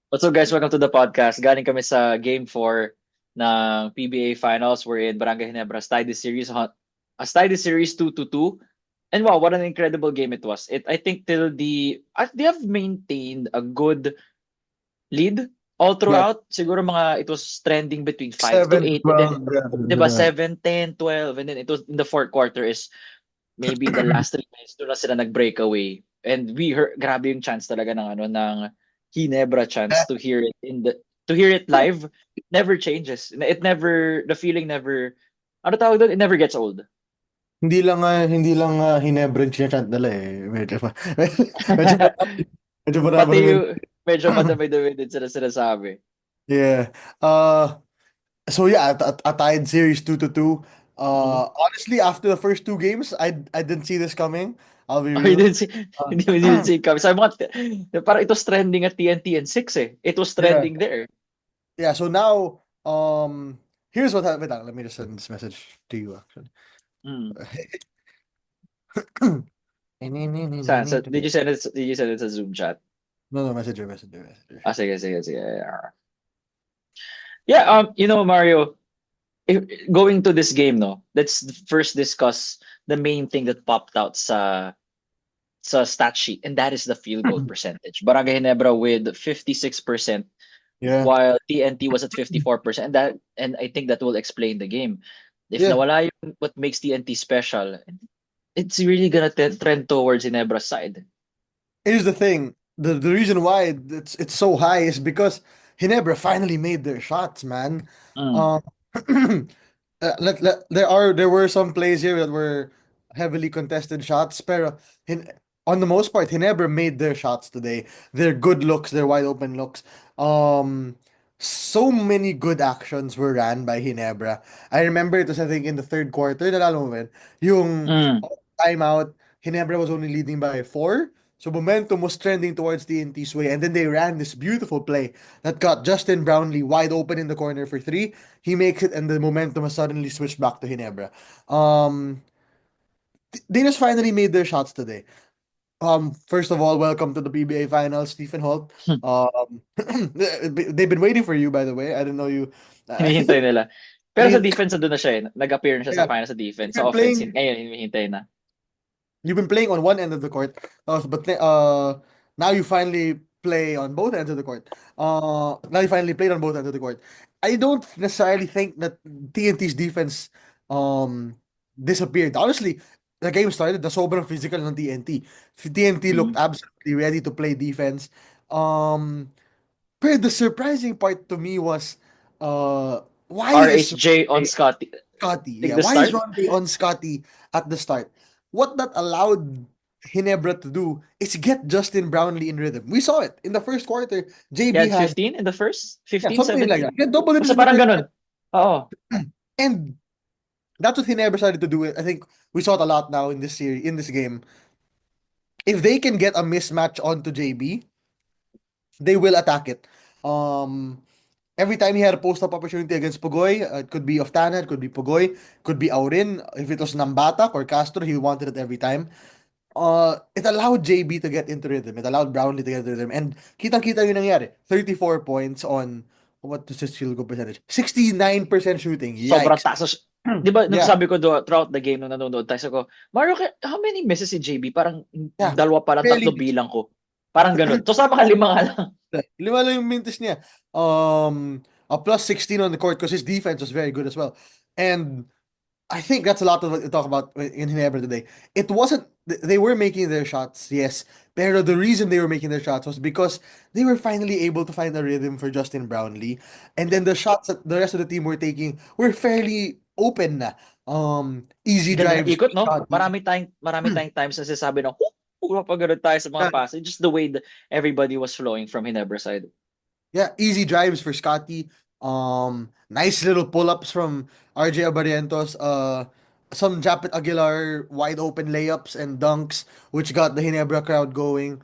What's up guys? Welcome to the podcast. Galing kami sa Game 4 ng PBA Finals. We're in Barangay Ginebra. Tied the series 2-2. And wow, what an incredible game it was. I think they have maintained a good lead all Yeah, throughout. Siguro it was trending between 5 to 7 to 8 and then 12. Yeah, something 'di like ba that. 7, 10, 12 and then it was in the fourth quarter is maybe the last 3 minutes doon na sila nag-breakaway. And we heard, grabe yung chance talaga ng Ginebra chance to hear it live never changes. The feeling never, ano tawag doon? It never gets old. Hindi lang Hinebra yung chinachant nila eh. Medyo marami, medyo marami Pati rin. yung medyo madami-dami din sila sinasabi. Yeah. Uh, so yeah, a tied series 2-2. Mhm. Honestly, after the first two games, I didn't see this coming. I'll be Or real. hindi mo din Uh, si kami. Sabi mo, parang it was trending at TNT and 6 eh. It was yeah. trending there. Yeah, so now here's what happened. Wait lang, let me just send this message to you actually. Mm. Did you send it sa Zoom chat? No, no, messenger. Sige. Yeah, Mario, if, going to this game, no, let's first discuss the main thing that popped out sa stat sheet, and that is the field goal percentage. Barangay Ginebra with 56%, Yeah. while TNT was at 54%. And I think that will explain the game. If Yeah. nawala yung what makes TNT special, it's really gonna trend towards Ginebra's side. Here's the thing. The reason why it's so high is because Ginebra finally made their shots, man. Mm, Um, there were some plays here that were heavily contested shots, pero on the most part, Ginebra made their shots today. They're good looks, they're wide open looks. Um, so many good actions were ran by Ginebra. I remember it was I think in the third quarter, nalala mo ba yun? Yung mm. timeout, Ginebra was only leading by four. So momentum was trending towards TNT's way, and then they ran this beautiful play that got Justin Brownlee wide open in the corner for three. He makes it, and the momentum has suddenly switched back to Ginebra. Um, they just finally made their shots today. First of all, welcome to the PBA Finals, Stephen Holt. They've been waiting for you, by the way. I didn't know you. Hinihintay nila. Pero sa I defense, nandun na siya eh. Nag-appear na siya sa yeah, final sa defense. you've Sa been offense, playing. ngayon, hinihintay na. You've been playing on one end of the court, but now you finally play on both ends of the court. Now you finally played on both ends of the court. I don't necessarily think that TNT's defense um disappeared. Honestly, the game started the sobrang physical ng TNT. TNT looked Mm. absolutely ready to play defense. Um, but the surprising part to me was why is RHJ on Scotty. Scotty, Take yeah. the Why is start. Ronde on Scotty at the start? What that allowed Ginebra to do is get Justin Brownlee in rhythm. We saw it in the first quarter. He JB had had 15 in the first? yeah, 15, something like that. 17? He had double digits Basta in the parang first ganun. quarter. Oo. And that's what Ginebra started to do. I think we saw it a lot now in this series, in this game. If they can get a mismatch onto JB, they will attack it. Um, every time he had a post-up opportunity against Pugoy, it could be Oftana, it could be Pugoy, could be Aurin. If it was Nambatak or Castro, he wanted it every time. It allowed JB to get into rhythm. It allowed Brownlee to get into rhythm. And kitang-kita yung nangyari. 34 points on, what is his field goal percentage? 69% shooting. Sobrang Yikes. taas. Di ba, nung Yeah, sabi ko throughout the game nung nanonood tayo, sabi ko, Mario, how many misses si JB? Parang yeah. dalawa pa lang, tatlo Barely. bilang ko. Parang ganun. So, sama ka lima nga lang. Lima lang yung minutes niya. A plus 16 on the court because his defense was very good as well. And I think that's a lot of what we talk about in Ginebra today. It wasn't they were making their shots, yes. Pero the reason they were making their shots was because they were finally able to find a rhythm for Justin Brownlee. And then the shots that the rest of the team were taking were fairly open na. Easy Ganda ng drives for ikot, no? Scotty. Marami tayong times na sinasabi na, pag ganun tayo sa mga pass. Just the way that everybody was flowing from Ginebra side. Yeah, easy drives for Scotty. Nice little pull-ups from RJ Abarientos. Some Japet Aguilar wide open layups and dunks, which got the Ginebra crowd going.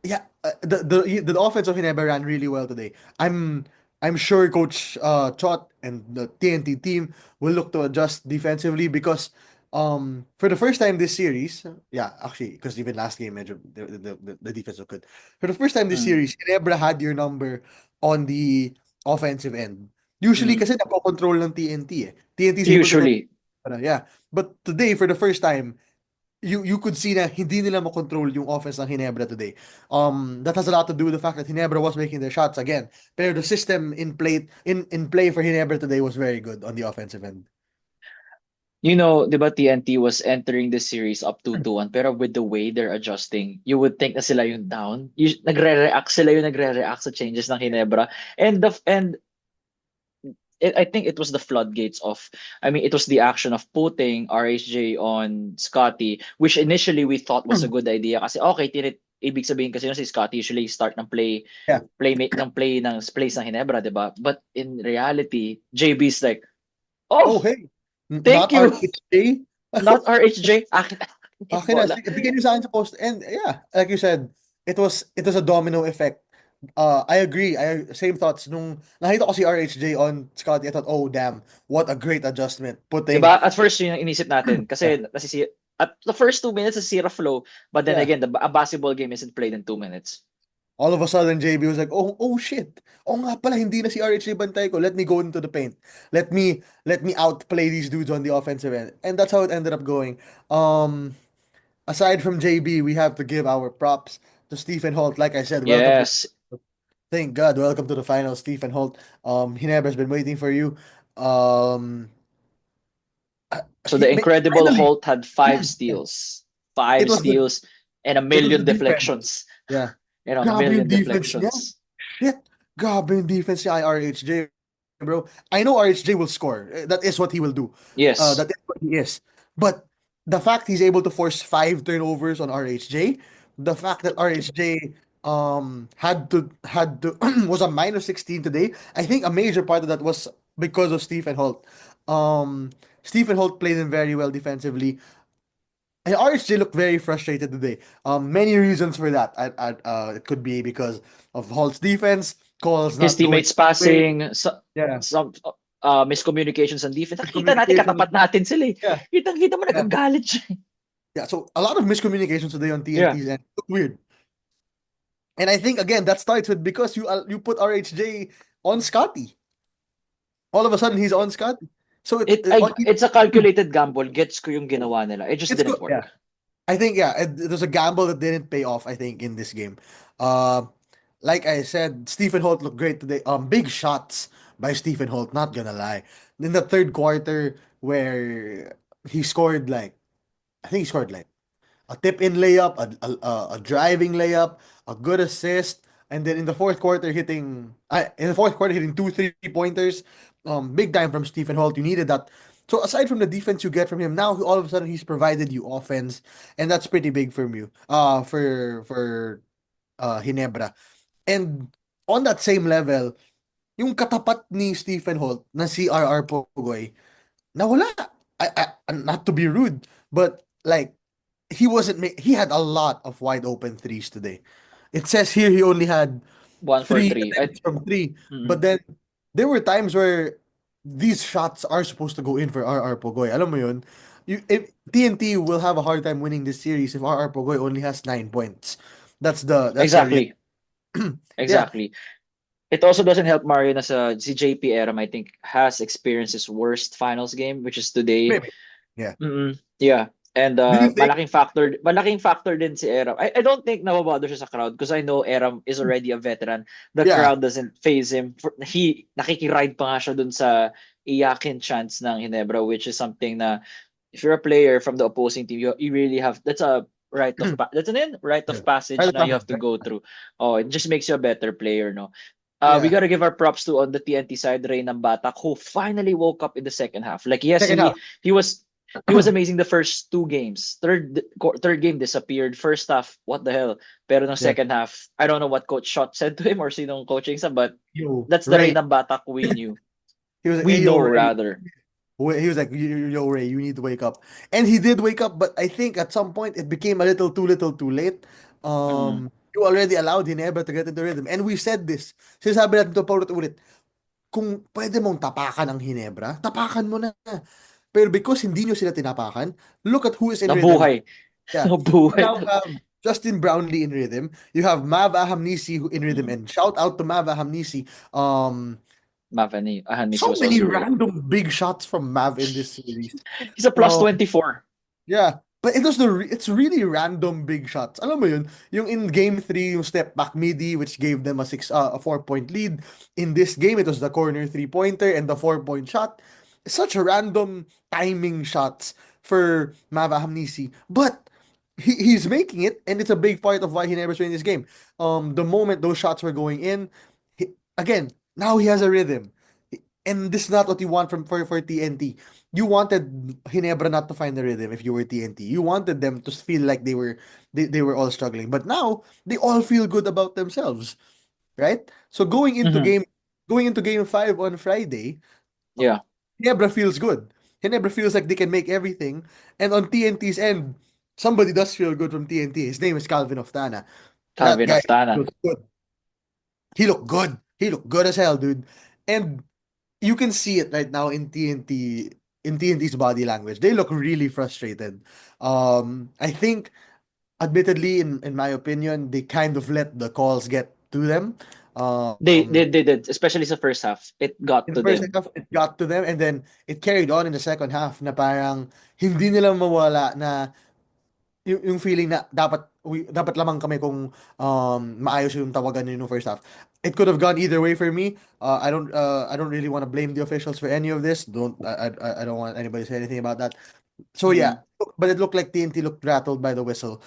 Yeah, the offense of Ginebra ran really well today. I'm sure Coach Chot and the TNT team will look to adjust defensively because For the first time this series, yeah, actually, because even last game, medyo, the defense was good. For the first time this Mm. series, Ginebra had your number on the offensive end. Usually, Mm. kasi nakokontrol ng TNT eh. TNT is able to control, Usually, yeah. But today, for the first time, you could see na hindi nila makontrol yung offense ng Ginebra today. That has a lot to do with the fact that Ginebra was making their shots again. Pero the system in play for Ginebra today was very good on the offensive end. you know, 'di ba TNT was entering the series up 2-1 pero with the way they're adjusting, you would think na sila yung down. Nagre-react sa changes ng Ginebra. And I think it was the floodgates of, I mean, it was the action of putting RHJ on Scotty, which initially we thought was a good idea kasi okay, ibig sabihin kasi yun si Scotty usually start ng Yeah. play ng plays ng Ginebra, 'di ba? But in reality, JB's like, Oh, "Oh, hey, thank not you. RHJ. Not RHJ. Akin yung Okay na, bola." sige, bigyan niyo sa akin sa post. And yeah, like you said, it was a domino effect. I agree. Same thoughts. Nung nakita ko si RHJ on Scotty, I thought, oh damn, what a great adjustment. 'Di Putting, ba? At first yun yung inisip natin yeah, kasi at the first 2 minutes nasisira flow, but then yeah. again, a basketball game isn't played in 2 minutes. All of a sudden, JB was like, oh shit. Oh nga pala, hindi na si RHJ bantay ko. Let me go into the paint. Let me outplay these dudes on the offensive end. And that's how it ended up going. Um, Aside from JB, we have to give our props to Stephen Holt. Like I said, welcome to Yes. thank God, welcome to the final, Stephen Holt. Hinebra's been waiting for you. Um, So the incredible Finally, Holt had five yeah, steals, it five was the steals, and a it was the million defense. deflections. Yeah, A grabe yung million defense niya. deflections. Shit, grabe yung defense niya, RHJ, bro. I know RHJ will score. That is what he will do. Yes. That is what he is. But the fact he's able to force 5 turnovers on RHJ, the fact that RHJ had to was a minus 16 today. I think a major part of that was because of Stephen Holt. Um, Stephen Holt played in very well defensively. And RHJ looked very frustrated today. Many reasons for that. It could be because of Holt's defense, calls His not going teammates his way. passing, Yeah, some miscommunications on defense. Nakikita natin miscommunication. katapat natin sila eh. Yeah, Kitang-kita mo yeah, nagagalit siya. yeah. So a lot of miscommunications today on Yeah. TNT's end. Look weird. And I think again that starts with because you put RHJ on Scotty. All of a sudden he's on Scotty. So It's a calculated gamble. Gets ko yung ginawa nila. It just it's didn't good. Yeah. work. I think yeah, it was a gamble that didn't pay off. I think in this game, uh, like I said, Stephen Holt looked great today. Big shots by Stephen Holt. Not gonna lie, in the third quarter where he scored like I think he scored like a tip in layup, a driving layup, a good assist, and then in the fourth quarter hitting 2 3 pointers. Big time from Stephen Holt. You needed that. So aside from the defense you get from him, now all of a sudden he's provided you offense, and that's pretty big from you. For Hinebra. And on that same level, yung katapat ni Stephen Holt na si RR Pogoy, nawala. Not to be rude, but like he had a lot of wide open threes today. It says here he only had One for three three. attempts from three, but Mm. then there were times where these shots are supposed to go in for RR Pogoy. Alam mo yun? If TNT will have a hard time winning this series if RR Pogoy only has 9 points. That's the reality. Exactly. Yeah, Exactly. It also doesn't help Mario na si JP Eram, I think, has experienced his worst finals game, which is today. maybe. Yeah. Yeah. And Do you think? malaking factor din si Eram. I don't think nababother siya sa crowd because I know Eram is already a veteran. The Yeah. crowd doesn't phase him. Nakikiride pa nga siya dun sa iyakin chance ng Ginebra, which is something na if you're a player from the opposing team, you really have that's a that's an rite Yeah. of passage Right, now you have to right. go through. Oh, it just makes you a better player, no? We Yeah. gotta give our props to on the TNT side, Ray ng Batak, who finally woke up in the second half. Like yes, Second half. he was amazing the first two games. Third game disappeared. First half, what the hell? Pero no Yeah. second half, I don't know what Coach Shot said to him or sinong coaching sa, but Yo, that's the Ray Ray. ng Batak we knew. He was like, We hey, yo, know Ray. rather. He was like, yo, Ray, you need to wake up. And he did wake up, but I think at some point it became a little too late. Mm. You already allowed Ginebra to get into rhythm. And we said this. Sinasabi natin ito paulit-ulit. Kung pwede mong tapakan ang Ginebra, tapakan mo na. Pero because hindi nyo sila tinapakan, look at who is in rhythm. Nabuhay. Yeah. You Nabuhay now talaga. have Justin Brownlee in rhythm. You have Mav Ahamnisi in rhythm. Mm. And shout out to Mav Ahamnisi. Mavani, Ahanisi So was many also great. random big shots from Mav in this series. He's a plus Um, 24. Yeah. But it's really random big shots. Alam mo yun, yung in game 3, yung step back midi which gave them a 4-point lead. In this game, it was the corner three-pointer and the 4-point shot. Such random timing shots for Mava Hamnisi. But he's making it, and it's a big part of why he never win this game. The moment those shots were going in, again, now he has a rhythm. And this is not what you want for TNT. You wanted Ginebra not to find the rhythm if you were TNT. You wanted them to feel like they were all struggling. But now they all feel good about themselves, right? So Hmm. going into game 5 on Friday, Yeah, Ginebra feels good. Ginebra feels like they can make everything. And on TNT's end, somebody does feel good from TNT. His name is Calvin Oftana. That Calvin guy Oftana. feels good. He looked good. He looked good as hell, dude. And you can see it right now in TNT's body language. They look really frustrated. I think, admittedly, in my opinion, they kind of let the calls get to them. They did, especially sa first half. It got In the to first them. half, it got to them, and then it carried on in the second half na parang hindi nila mawala na yung feeling na dapat lamang kami kung maayos yung tawagan nyo yung first half. It could have gone either way for me. I don't really want to blame the officials for any of this. I don't want anybody to say anything about that. So Mm. yeah, but it looked like TNT looked rattled by the whistle.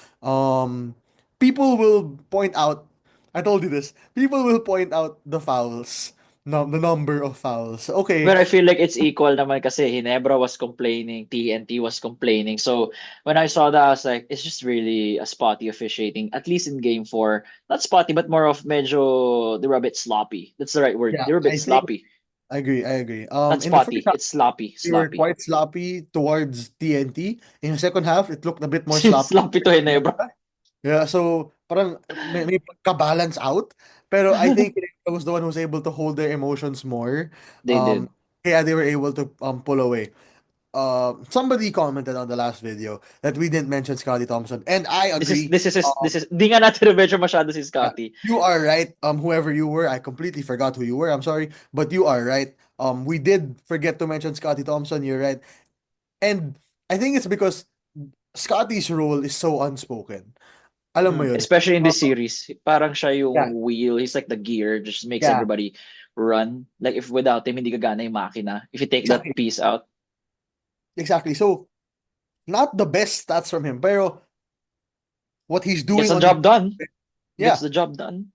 People will point out. I told you this. People will point out the fouls, the number of fouls. Okay, But I feel like it's equal naman kasi Ginebra was complaining, TNT was complaining. So when I saw that, I was like, it's just really a spotty officiating, at least in game four. Not spotty, but more of medyo, they were a bit sloppy. That's the right word. yeah, They were a bit I think sloppy. I agree. I agree. Not In the first spotty, it's sloppy. they were Sloppy. quite sloppy towards TNT. In the second half, it looked a bit more sloppy. Sloppy to Ginebra. Yeah, so parang may pagka-balance out. Pero I think it was the one who was able to hold their emotions more. They did. Kaya they were able to pull away. Somebody commented on the last video that we didn't mention Scotty Thompson, and I agree. This is di nga natin medyo masyado si Yeah, Scotty. you are right. Whoever you were, I completely forgot who you were. I'm sorry, but you are right. We did forget to mention Scotty Thompson. You're right. And I think it's because Scotty's role is so unspoken. Alam mo yun? Especially in Uh, this series, parang siya yeah, yung wheel. He's like the gear, just makes yeah, everybody run. Like if without him, hindi gagana yung makina. If you take that exactly, piece out, exactly. So, not the best stats from him, pero what he's gets doing the on the job done. Gets yeah, the job done.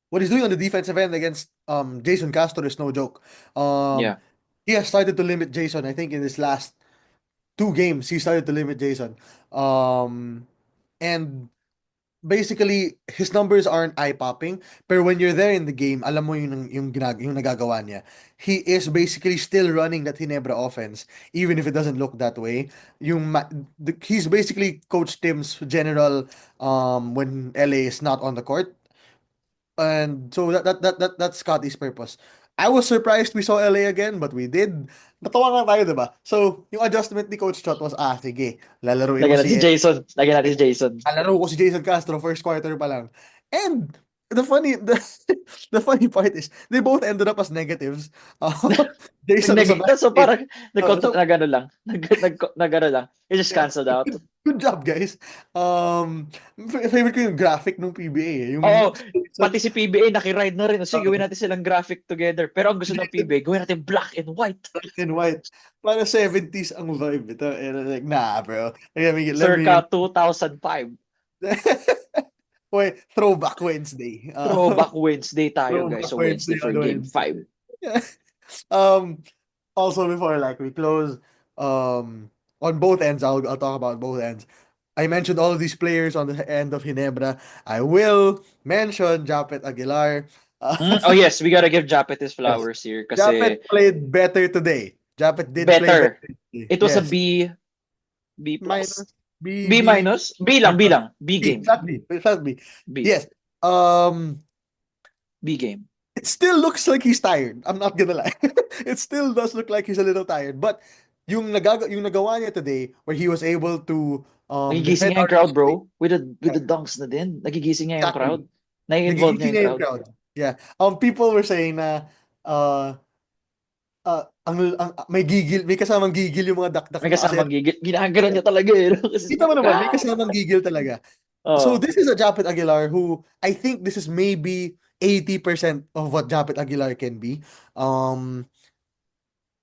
what he's doing on the defensive end against Jason Castro is no joke. Um, Yeah. he has started to limit Jason. I think in his last 2 games, he started to limit Jason. Um, and basically his numbers aren't eye-popping, pero when you're there in the game, alam mo yung nagagawa niya. He is basically still running that Hinebra offense even if it doesn't look that way. He's basically Coach Tim's general when LA is not on the court. And so that's Scotty's purpose. I was surprised we saw LA again, but we did. Natawa nga tayo, diba? So, yung adjustment ni Coach Chot was, sige, lalaruin mo Lagyan natin si si Jason. Lagyan natin si Jason. Alaro ko si Jason Castro first quarter pa lang. And the funny part is they both ended up as negatives. Jason was a Nag-negative. So -8. parang So nag-ano lang. Nag-ano lang. It just yeah, canceled out. good job guys. Favorite ko yung graphic ng PBA eh. Oo, Yung pati Jason, si PBA nakiride na rin. O, sige, gawin uh, natin silang graphic together. Pero ang gusto ng Jason PBA, gawin natin black and white. black and white. Para 70s ang vibe ito. And I'm like, nah, bro. Let me Circa 2005. wait, Throwback Wednesday. Throwback Wednesday tayo, guys. Throwback So Wednesday Wednesday for on game Wednesday. 5. um, Also before like we close, on both ends, I'll talk about both ends. I mentioned all of these players on the end of Ginebra. I will mention Japet Aguilar. Oh yes, we gotta give Japet his Yes, flowers here Japet kasi played better today. Japet did play better better. today. It was a Yes, B plus, minus B B B minus, B plus. lang, B B, game, flat B, flat B. B, Yes. Um, B game. it still looks like he's tired. I'm not gonna lie. It still does look like he's a little tired, but yung nagawa niya today where he was able to Nagigising defend nga yung crowd, RHJ. bro. With the dunks na din. Nagigising nga yung crowd. Exactly. Nai-involve niya Nagigising yung na yung crowd. crowd. Yeah. People were saying na uh, may kasamang gigil yung mga dakdak May niya kasi kasamang gigil. Ginaganon niya talaga eh. No? Kasi kita mo naman, may ah! kasamang gigil talaga. So Oh, this is a Japet Aguilar who I think this is maybe 80% of what Japet Aguilar can be. Um,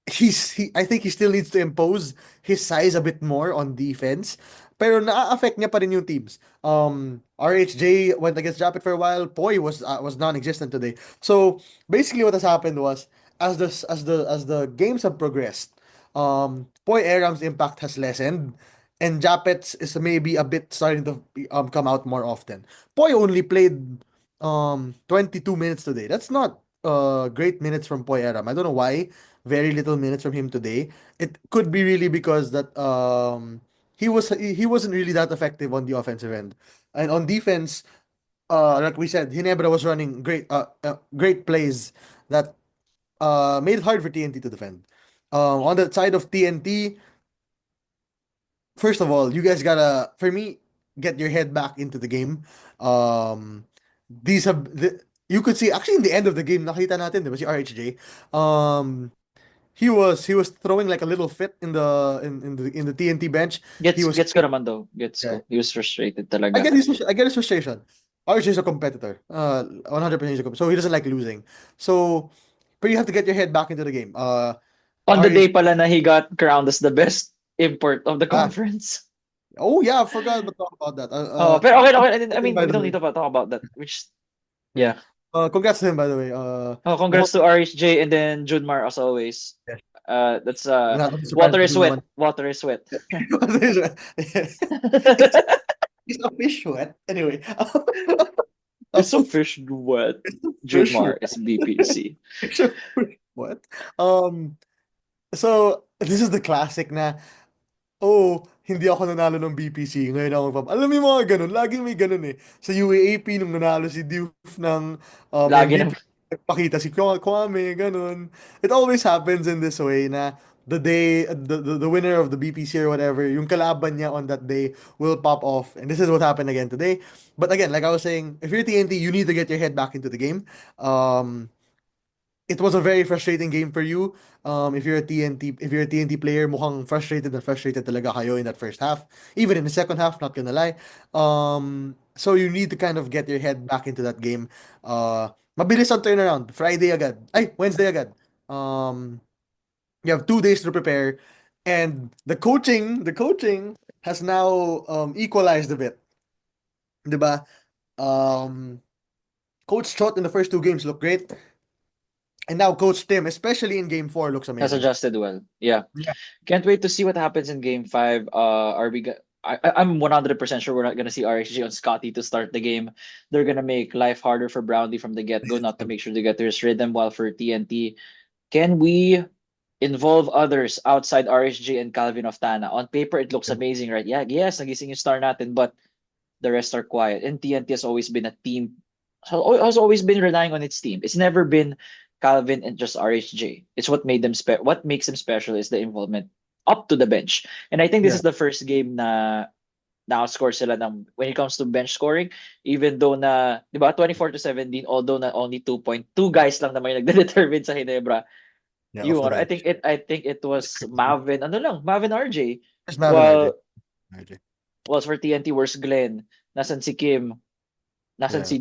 I think he still needs to impose his size a bit more on defense. Pero na-affect niya pa rin yung teams. RHJ went against Japet for a while. Poi was non-existent today. So basically what has happened was as the games have progressed, Poi Aram's impact has lessened and Japet's is maybe a bit starting to come out more often. Poi only played 22 minutes today. That's not great minutes from Poi Aram. I don't know why very little minutes from him today. It could be really because that he wasn't really that effective on the offensive end. And on defense, like we said, Ginebra was running great plays that made it hard for TNT to defend. On the side of TNT, first of all, you guys gotta, for me, get your head back into the game. Um, you could see actually in the end of the game, nakita natin, di ba, si RHJ. He was throwing like a little fit in the TNT bench. He was gets ko naman though. Gets yeah. ko. He was frustrated talaga. I get his frustration. RJ is a competitor. 100% he's a competitor. So he doesn't like losing. So but you have to get your head back into the game. On the day RJ pala na he got crowned as the best import of the ah, conference. oh yeah, I forgot to talk about that. Oh, pero okay, okay. Congrats I to him, mean, by we the don't way. need to talk about that. Which, Yeah. yeah. Congrats to him, by the way. Oh, The whole congrats to RHJ and then Junmar as always. yeah. That's I'm not surprised water with is June wet. one. Water is wet. it's it's a fish sweat. Anyway. It's a fish wet. It's a fish Junmar is BPC. It's a fish what? So this is the classic na hindi ako nanalo ng BPC. Ngayon ako alam mo yung mga ganun, laging may ganun eh. Sa UAAP nung nanalo si Diouf ng Lagi MVP, naman. pakita si Kwame, ganun. It always happens in this way na the winner of the BPC or whatever, yung kalaban niya on that day will pop off. And this is what happened again today. But again, like I was saying, if you're TNT, you need to get your head back into the game. Um, it was a very frustrating game for you. If you're a TNT player, mukhang frustrated na frustrated talaga kayo in that first half. Even in the second half, not gonna lie. So you need to kind of get your head back into that game. Mabilis ang turnaround. Friday agad. Ay, Wednesday agad. Um, you have 2 days to prepare. And the coaching has now equalized a bit. 'Di ba? Um, Coach Trot in the first two games looked great. And now Coach Tim, especially in game four, looks Has amazing. adjusted well. Yeah. Yeah. Can't wait to see what happens in game five. Are we I'm 100% sure we're not gonna see RHG on Scotty to start the game. They're gonna make life harder for Brownlee from the get-go, not to make sure to get his rhythm, while for TNT, can we involve others outside RSG and Calvin Oftana? On paper, it looks amazing, right? Yeah, yes, nagising yung star natin, but the rest are quiet. And TNT has always been a team, has always been relying on its team. It's never been Calvin and just RHJ. It's what made them what makes them special is the involvement up to the bench. And I think this Yeah. is the first game na na-outscore sila ng when it comes to bench scoring, even though na, di ba, 24-17, although na only 2.2 guys lang naman yung nagde-determine sa Ginebra. Yeah, off the bench. I think it It's was crazy. Marvin RJ. There's Mavin RJ. While RJ. for TNT, where's Glenn? Nasan si Kim? Nasan Yeah. si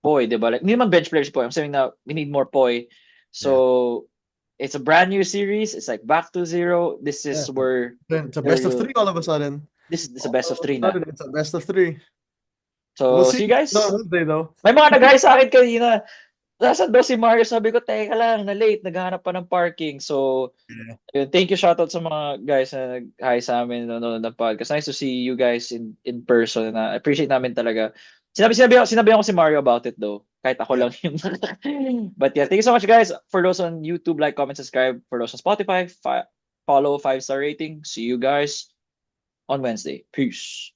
Poy, di ba? Like, hindi naman bench player si Poy. I'm saying na we need more Poy. Yeah. So, it's a brand new series. It's like back to zero. This Yeah. is where Then it's a the best of real, three all of a sudden. this is a All best of of three a na. sudden, it's a best of three. We'll So, see. see you No, guys. Wednesday though. May mga nag-hi sa akin kanina. Nasaan daw si Mario? Sabi ko, teka lang, na late. Naghahanap pa ng parking. So, Yeah. yun, thank you, shoutout sa mga guys na nag-hi sa amin nanonood ng podcast. Nice to see you guys in person. Na appreciate namin talaga. Sinabi ako si Mario about it though. Kahit ako Yeah. lang yung But yeah, thank you so much guys. For those on YouTube, like, comment, subscribe. For those on Spotify, follow, 5-star rating. See you guys on Wednesday. Peace.